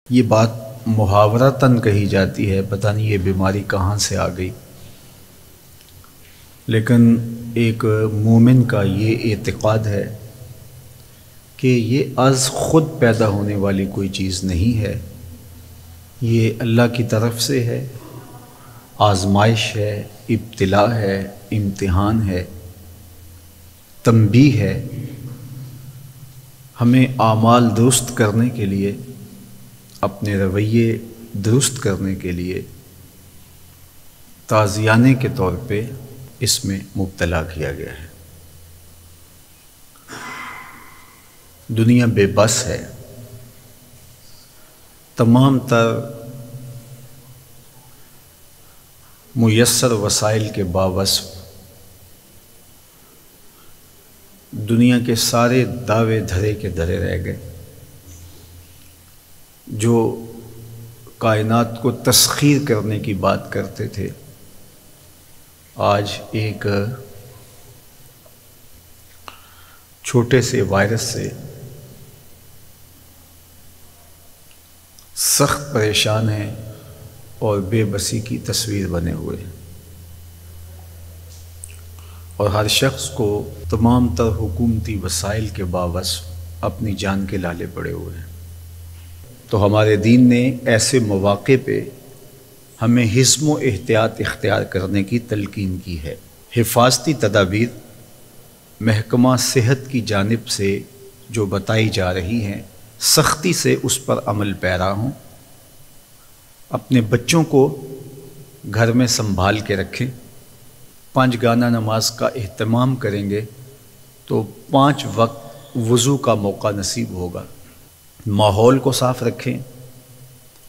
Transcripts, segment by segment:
یہ بات محاورتاً کہی جاتی ہے، پتہ نہیں یہ بیماری کہاں سے آ گئی، لیکن ایک مومن کا یہ اعتقاد ہے کہ یہ از خود پیدا ہونے والی کوئی چیز نہیں ہے، یہ اللہ کی طرف سے ہے، آزمائش ہے، ابتلاء ہے، امتحان ہے، تنبیہ ہے، ہمیں اعمال درست کرنے کے لیے، اپنے رویے درست کرنے کے لیے تازیانے کے طور پہ اس میں مبتلا کیا گیا ہے۔ دنیا بے بس ہے، تمام تر میسر وسائل کے باوصف دنیا کے سارے دعوے دھرے کے دھرے رہ گئے۔ جو کائنات کو تسخیر کرنے کی بات کرتے تھے، آج ایک چھوٹے سے وائرس سے سخت پریشان ہیں اور بے بسی کی تصویر بنے ہوئے ہیں، اور ہر شخص کو تمام تر حکومتی وسائل کے باوصف اپنی جان کے لالے پڑے ہوئے ہیں۔ تو ہمارے دین نے ایسے مواقع پہ ہمیں حزم و احتیاط اختیار کرنے کی تلقین کی ہے۔ حفاظتی تدابیر محکمہ صحت کی جانب سے جو بتائی جا رہی ہیں، سختی سے اس پر عمل پیرا ہوں، اپنے بچوں کو گھر میں سنبھال کے رکھیں، 5 گانہ نماز کا اہتمام کریں گے تو 5 وقت وضو کا موقع نصیب ہوگا۔ ماحول کو صاف رکھیں،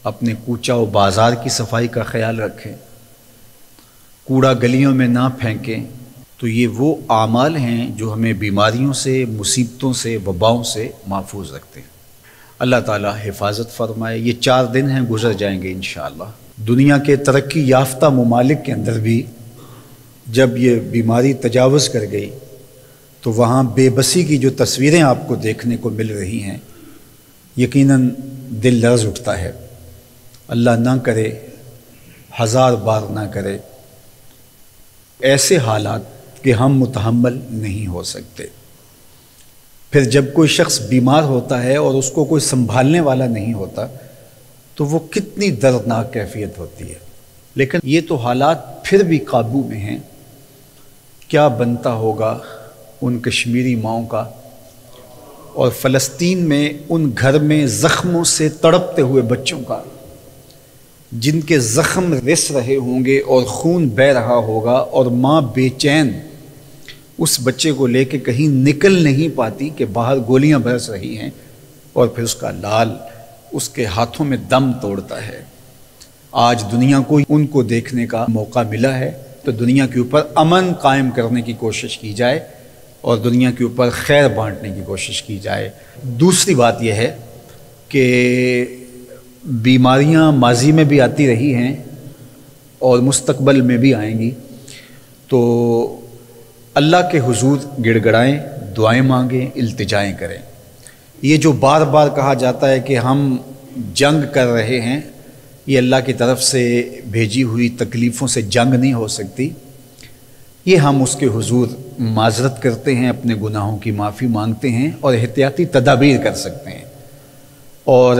اپنے کوچہ و بازار کی صفائی کا خیال رکھیں، کوڑا گلیوں میں نہ پھینکیں۔ تو یہ وہ اعمال ہیں جو ہمیں بیماریوں سے، مصیبتوں سے، وباؤں سے محفوظ رکھتے ہیں۔ اللہ تعالی حفاظت فرمائے۔ یہ 4 دن ہیں، گزر جائیں گے انشاءاللہ۔ دنیا کے ترقی یافتہ ممالک کے اندر بھی جب یہ بیماری تجاوز کر گئی تو وہاں بے بسی کی جو تصویریں آپ کو دیکھنے کو مل رہی ہیں، یقیناً دل لرز اٹھتا ہے۔ اللہ نہ کرے، 1000 بار نہ کرے، ایسے حالات کہ ہم متحمل نہیں ہو سکتے۔ پھر جب کوئی شخص بیمار ہوتا ہے اور اس کو کوئی سنبھالنے والا نہیں ہوتا تو وہ کتنی دردناک کیفیت ہوتی ہے۔ لیکن یہ تو حالات پھر بھی قابو میں ہیں، کیا بنتا ہوگا ان کشمیری ماؤں کا، اور فلسطین میں ان گھر میں زخموں سے تڑپتے ہوئے بچوں کا، جن کے زخم رس رہے ہوں گے اور خون بہہ رہا ہوگا، اور ماں بے چین اس بچے کو لے کے کہیں نکل نہیں پاتی کہ باہر گولیاں برس رہی ہیں، اور پھر اس کا لال اس کے ہاتھوں میں دم توڑتا ہے۔ آج دنیا کو ان کو دیکھنے کا موقع ملا ہے، تو دنیا کے اوپر امن قائم کرنے کی کوشش کی جائے اور دنیا کے اوپر خیر بانٹنے کی کوشش کی جائے۔ دوسری بات یہ ہے کہ بیماریاں ماضی میں بھی آتی رہی ہیں اور مستقبل میں بھی آئیں گی، تو اللہ کے حضور گڑ گڑائیں، دعائیں مانگیں، التجائیں کریں۔ یہ جو بار بار کہا جاتا ہے کہ ہم جنگ کر رہے ہیں، یہ اللہ کی طرف سے بھیجی ہوئی تکلیفوں سے جنگ نہیں ہو سکتی۔ یہ ہم اس کے حضور معذرت کرتے ہیں، اپنے گناہوں کی معافی مانگتے ہیں اور احتیاطی تدابیر کر سکتے ہیں، اور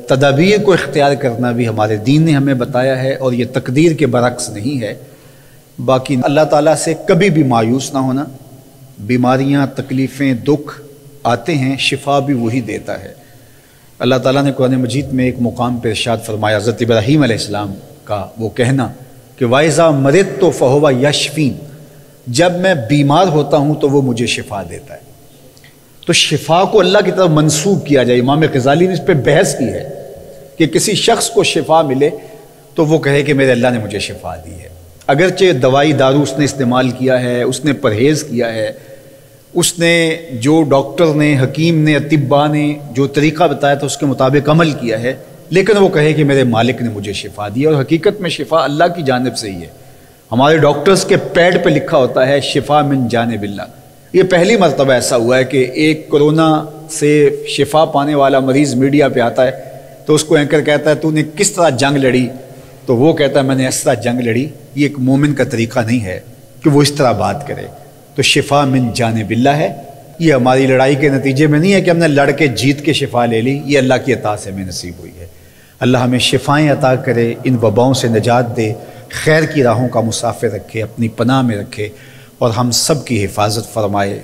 تدابیر کو اختیار کرنا بھی ہمارے دین نے ہمیں بتایا ہے، اور یہ تقدیر کے برعکس نہیں ہے۔ باقی اللہ تعالیٰ سے کبھی بھی مایوس نہ ہونا۔ بیماریاں، تکلیفیں، دکھ آتے ہیں، شفا بھی وہی دیتا ہے۔ اللہ تعالیٰ نے قرآن مجید میں ایک مقام پہ ارشاد فرمایا، حضرت ابراہیم علیہ السلام کا وہ کہنا کہ وَإِذَا مَرِضْتُ فَهُوَ يَشْفِينِ، جب میں بیمار ہوتا ہوں تو وہ مجھے شفا دیتا ہے۔ تو شفا کو اللہ کی طرف منسوب کیا جائے۔ امام غزالی نے اس پہ بحث کی ہے کہ کسی شخص کو شفا ملے تو وہ کہے کہ میرے اللہ نے مجھے شفا دی ہے، اگرچہ دوائی دارو اس نے استعمال کیا ہے، اس نے پرہیز کیا ہے، اس نے جو ڈاکٹر نے، حکیم نے، اطباء نے جو طریقہ بتایا تھا اس کے مطابق عمل کیا ہے، لیکن وہ کہے کہ میرے مالک نے مجھے شفا دی، اور حقیقت میں شفا اللہ کی جانب سے ہی ہے۔ ہمارے ڈاکٹرز کے پیڈ پہ لکھا ہوتا ہے شفا من جانب اللہ۔ یہ پہلی مرتبہ ایسا ہوا ہے کہ ایک کورونا سے شفا پانے والا مریض میڈیا پہ آتا ہے تو اس کو اینکر کہتا ہے تو نے کس طرح جنگ لڑی، تو وہ کہتا ہے میں نے اس طرح جنگ لڑی۔ یہ ایک مومن کا طریقہ نہیں ہے کہ وہ اس طرح بات کرے۔ تو شفا من جانب اللہ ہے، یہ ہماری لڑائی کے نتیجے میں نہیں ہے کہ ہم نے لڑ کے جیت کے شفا لے لی، یہ اللہ کی عطا سے ہمیں نصیب ہوئی ہے۔ اللہ ہمیں شفائیں عطا کرے، ان وباؤں سے نجات دے، خیر کی راہوں کا مسافر رکھے، اپنی پناہ میں رکھے، اور ہم سب کی حفاظت فرمائے،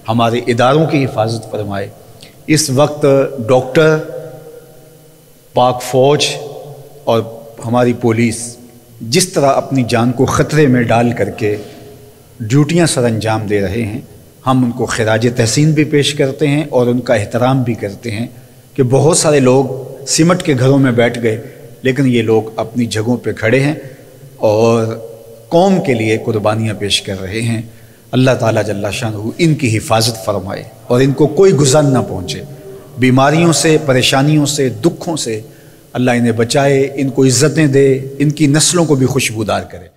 ہمارے اداروں کی حفاظت فرمائے۔ اس وقت ڈاکٹر، پاک فوج اور ہماری پولیس جس طرح اپنی جان کو خطرے میں ڈال کر کے ڈیوٹیاں سر انجام دے رہے ہیں، ہم ان کو خراج تحسین بھی پیش کرتے ہیں اور ان کا احترام بھی کرتے ہیں کہ بہت سارے لوگ سمٹ کے گھروں میں بیٹھ گئے، لیکن یہ لوگ اپنی جگہوں پہ کھڑے ہیں اور قوم کے لیے قربانیاں پیش کر رہے ہیں۔ اللہ تعالیٰ جل شانہ ان کی حفاظت فرمائے اور ان کو کوئی گزر نہ پہنچے، بیماریوں سے، پریشانیوں سے، دکھوں سے اللہ انہیں بچائے، ان کو عزتیں دے، ان کی نسلوں کو بھی خوشبودار کرے۔